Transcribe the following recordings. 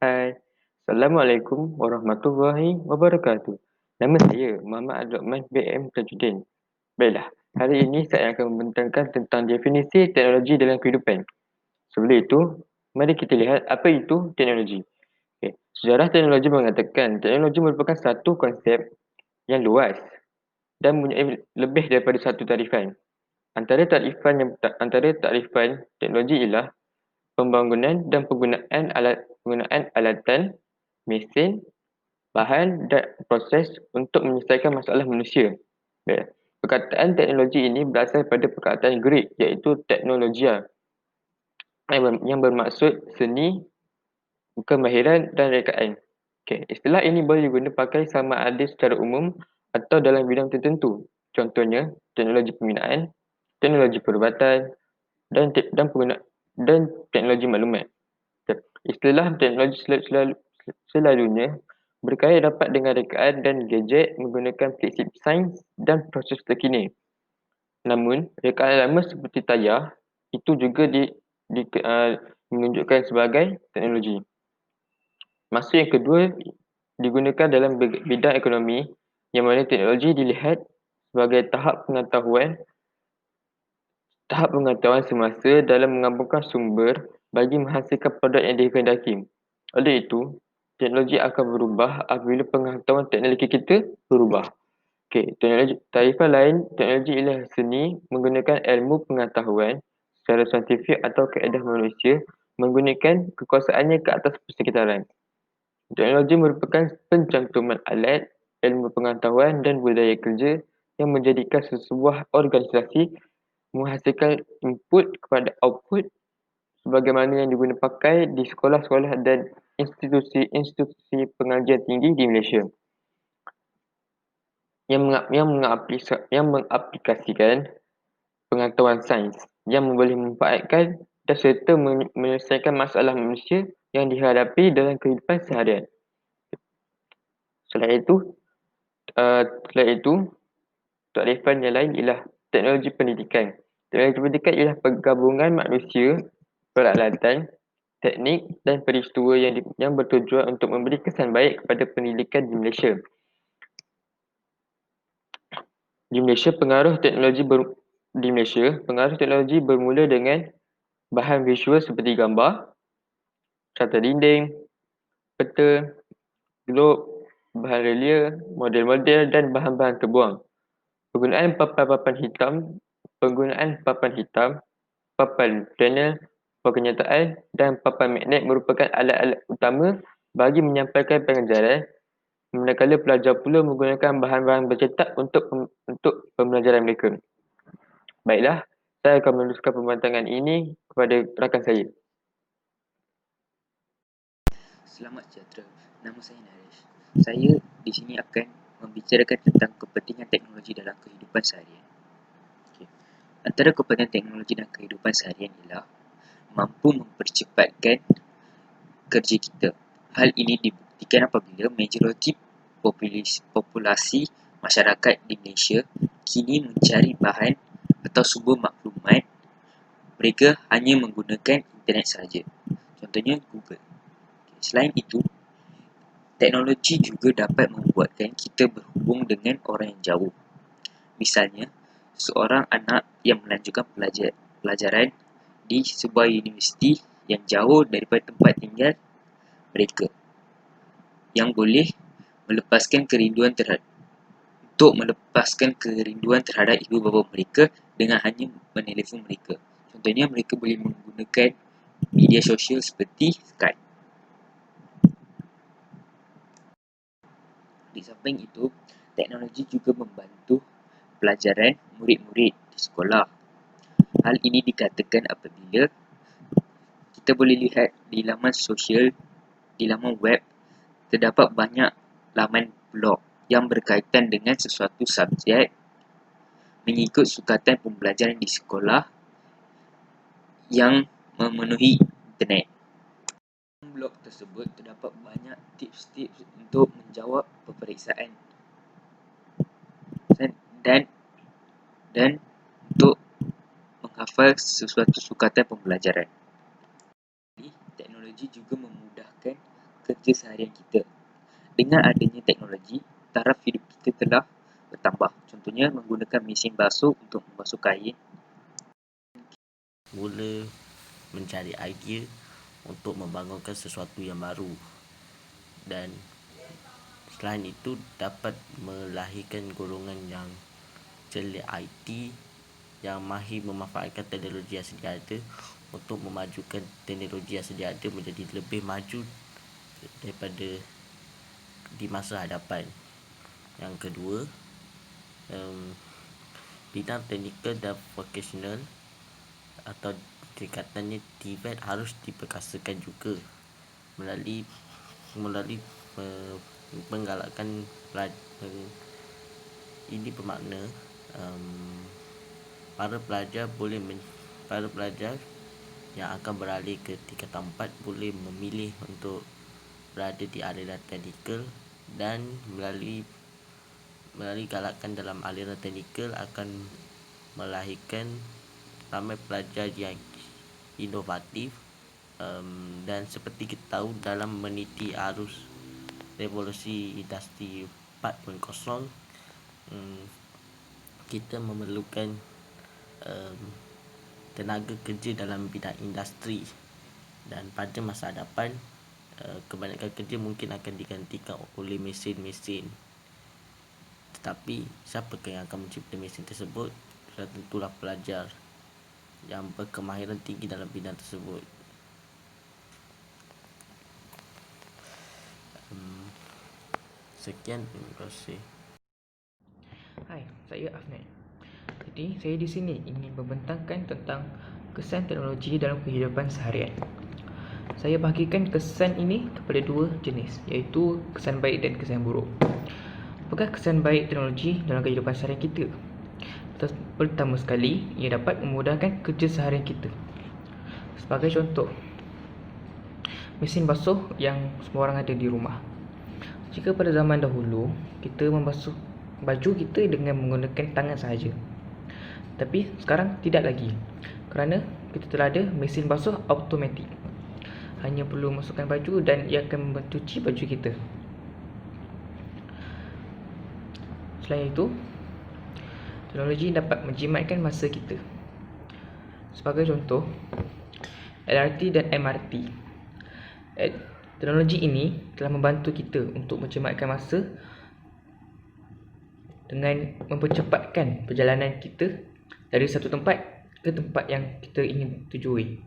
Hai, Assalamualaikum warahmatullahi wabarakatuh. Nama saya Muhammad Abdul BM Tajudin. Baiklah, hari ini saya akan membentangkan tentang definisi teknologi dalam kehidupan. Sebelum itu, mari kita lihat apa itu teknologi. Sejarah teknologi mengatakan teknologi merupakan satu konsep yang luas dan mempunyai lebih daripada satu tarifan. Antara tarifan teknologi ialah pembangunan dan penggunaan alatan, mesin, bahan dan proses untuk menyelesaikan masalah manusia. Baik. Perkataan teknologi ini berasal pada perkataan Greek iaitu teknologia yang bermaksud seni, kemahiran dan rekaan. Istilah ini boleh diguna pakai sama ada secara umum atau dalam bidang tertentu. Contohnya, teknologi pembinaan, teknologi perubatan dan teknologi maklumat. Istilah teknologi selalunya berkait rapat dengan rekaan dan gadget menggunakan prinsip sains dan proses terkini. Namun, rekaan lama seperti tayar itu juga menunjukkan sebagai teknologi. Maksud yang kedua digunakan dalam bidang ekonomi yang mana teknologi dilihat sebagai tahap pengetahuan semasa dalam menggabungkan sumber bagi menghasilkan produk yang dikehendaki. Oleh itu, teknologi akan berubah apabila pengetahuan teknologi kita berubah. Tarifan lain, teknologi ialah seni menggunakan ilmu pengetahuan secara saintifik atau kaedah manusia menggunakan kekuasaannya ke atas persekitaran. Teknologi merupakan pencantuman alat, ilmu pengetahuan dan budaya kerja yang menjadikan sebuah organisasi menghasilkan input kepada output sebagaimana yang diguna pakai di sekolah-sekolah dan institusi pengajian tinggi di Malaysia yang mengaplikasikan pengetahuan sains yang boleh memanfaatkan dan serta menyelesaikan masalah manusia yang dihadapi dalam kehidupan seharian. Selain itu, selain itu, takrifan yang lain ialah teknologi pendidikan. Teknologi pendidikan ialah penggabungan manusia, peralatan, teknik dan peristiwa yang bertujuan untuk memberi kesan baik kepada pendidikan di Malaysia. Di Malaysia, pengaruh teknologi bermula dengan bahan visual seperti gambar, carta dinding, peta, glob, bahan relia, model-model dan bahan-bahan terbuang. Penggunaan papan hitam, papan panel, penyataan dan papan magnet merupakan alat-alat utama bagi menyampaikan pengajaran, manakala pelajar pula menggunakan bahan-bahan bercetak untuk pembelajaran mereka. Baiklah, saya akan meneruskan pembantangan ini kepada rakan saya. Selamat sejahtera. Nama saya Naresh. Saya di sini akan membicarakan tentang kepentingan teknologi dalam kehidupan seharian. Antara kepentingan teknologi dalam kehidupan seharian ialah mampu mempercepatkan kerja kita. Hal ini dibuktikan apabila majoriti populasi masyarakat di Malaysia kini mencari bahan atau sumber maklumat mereka hanya menggunakan internet sahaja. Contohnya Google. Selain itu, teknologi juga dapat membuatkan kita berhubung dengan orang yang jauh. Misalnya, seorang anak yang melanjutkan pelajaran di sebuah universiti yang jauh daripada tempat tinggal mereka, yang boleh melepaskan kerinduan terhadap ibu bapa mereka dengan hanya menelefon mereka. Contohnya, mereka boleh menggunakan media sosial seperti Skype. Di samping itu, teknologi juga membantu pelajaran murid-murid di sekolah. Hal ini dikatakan apabila kita boleh lihat di laman sosial, di laman web, terdapat banyak laman blog yang berkaitan dengan sesuatu subjek mengikut sukatan pembelajaran di sekolah yang memenuhi internet. Blog tersebut terdapat banyak tips-tips untuk menjawab peperiksaan dan untuk menghafal sesuatu sukatan pembelajaran. Teknologi juga memudahkan kerja seharian kita. Dengan adanya teknologi, taraf hidup kita telah bertambah. Contohnya menggunakan mesin basuh untuk membasuh kain. Mula mencari idea untuk membangunkan sesuatu yang baru, dan selain itu dapat melahirkan golongan yang celik IT yang mahir memanfaatkan teknologi yang sedia ada untuk memajukan teknologi yang sedia ada menjadi lebih maju daripada di masa hadapan. Yang kedua, bidang teknikal dan vocational atau tingkatannya TVET harus diperkasakan juga melalui menggalakkan ini bermakna para pelajar yang akan beralih ke tingkatan 4 boleh memilih untuk berada di aliran teknikal, dan melalui galakan dalam aliran teknikal akan melahirkan ramai pelajar yang inovatif, dan seperti kita tahu dalam meniti arus revolusi industri 4.0, kita memerlukan tenaga kerja dalam bidang industri, dan pada masa hadapan kebanyakan kerja mungkin akan digantikan oleh mesin-mesin. Tetapi siapakah yang akan mencipta mesin tersebut? Sudah tentulah pelajar yang berkemahiran tinggi dalam bidang tersebut. Sekian, terima kasih. Hai, saya Afnan. Jadi, saya di sini ingin membentangkan tentang kesan teknologi dalam kehidupan seharian. Saya bahagikan kesan ini kepada dua jenis, iaitu kesan baik dan kesan buruk. Apakah kesan baik teknologi dalam kehidupan seharian kita? Pertama sekali, ia dapat memudahkan kerja seharian kita. Sebagai contoh, mesin basuh yang semua orang ada di rumah. Jika pada zaman dahulu, kita membasuh baju kita dengan menggunakan tangan sahaja. Tapi sekarang tidak lagi, kerana kita telah ada mesin basuh automatik. Hanya perlu masukkan baju dan ia akan mencuci baju kita. Selain itu, teknologi dapat menjimatkan masa kita. Sebagai contoh, LRT dan MRT. Teknologi ini telah membantu kita untuk menjimatkan masa dengan mempercepatkan perjalanan kita dari satu tempat ke tempat yang kita ingin tujui.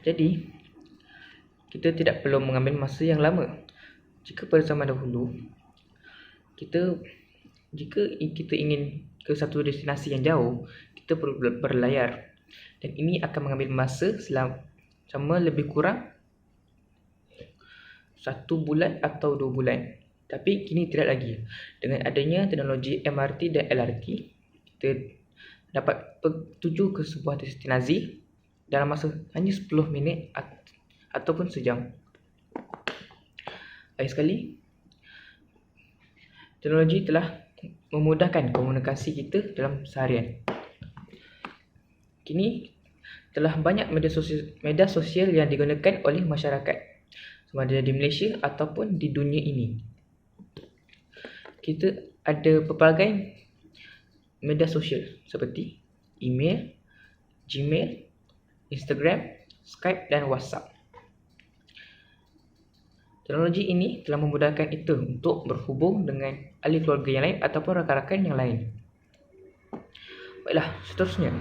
Jadi, kita tidak perlu mengambil masa yang lama. Jika pada zaman dahulu, jika kita ingin ke satu destinasi yang jauh, kita perlu berlayar, dan ini akan mengambil masa selama lebih kurang 1 bulan atau 2 bulan. Tapi kini tidak lagi. Dengan adanya teknologi MRT dan LRT, kita dapat tuju ke sebuah destinasi dalam masa hanya 10 minit ataupun sejam. Lagi sekali, teknologi telah memudahkan komunikasi kita dalam seharian. Kini telah banyak media sosial yang digunakan oleh masyarakat, sama ada di Malaysia ataupun di dunia ini. Kita ada pelbagai media sosial seperti email, Gmail, Instagram, Skype dan WhatsApp. Teknologi ini telah memudahkan kita untuk berhubung dengan ahli keluarga yang lain ataupun rakan-rakan yang lain. Baiklah, seterusnya,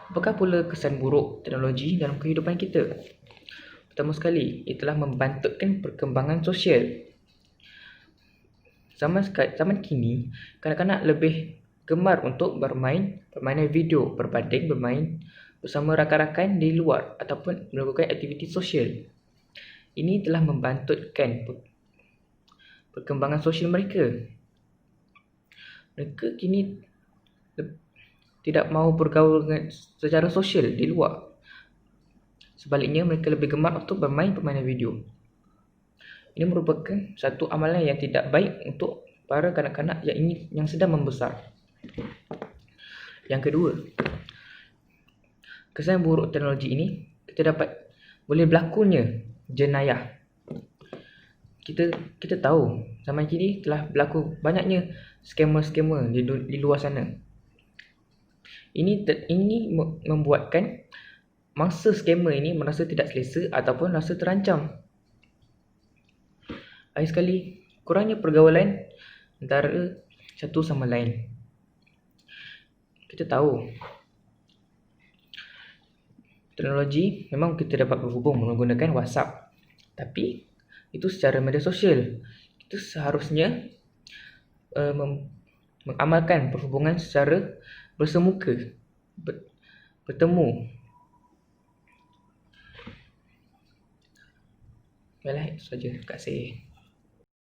apakah pula kesan buruk teknologi dalam kehidupan kita? Pertama sekali, ia telah membantutkan perkembangan sosial. Zaman kini, kanak-kanak lebih gemar untuk bermain permainan video berbanding bermain bersama rakan-rakan di luar ataupun melakukan aktiviti sosial. Ini telah membantutkan perkembangan sosial mereka. Mereka kini tidak mahu bergaul secara sosial di luar. Sebaliknya, mereka lebih gemar untuk bermain permainan video. Ini merupakan satu amalan yang tidak baik untuk para kanak-kanak yang sedang membesar. Yang kedua, kesan buruk teknologi ini boleh berlakunya jenayah. Kita tahu zaman kini telah berlaku banyaknya skamer-skamer di luar sana. Ini membuatkan mangsa skamer ini merasa tidak selesa ataupun rasa terancam. Lagi sekali, kurangnya pergaulan antara satu sama lain. Kita tahu teknologi memang kita dapat berhubung menggunakan WhatsApp, tapi itu secara media sosial. Kita seharusnya mengamalkan perhubungan secara bersemuka, bertemu. Baiklah, itu saja. Terima kasih.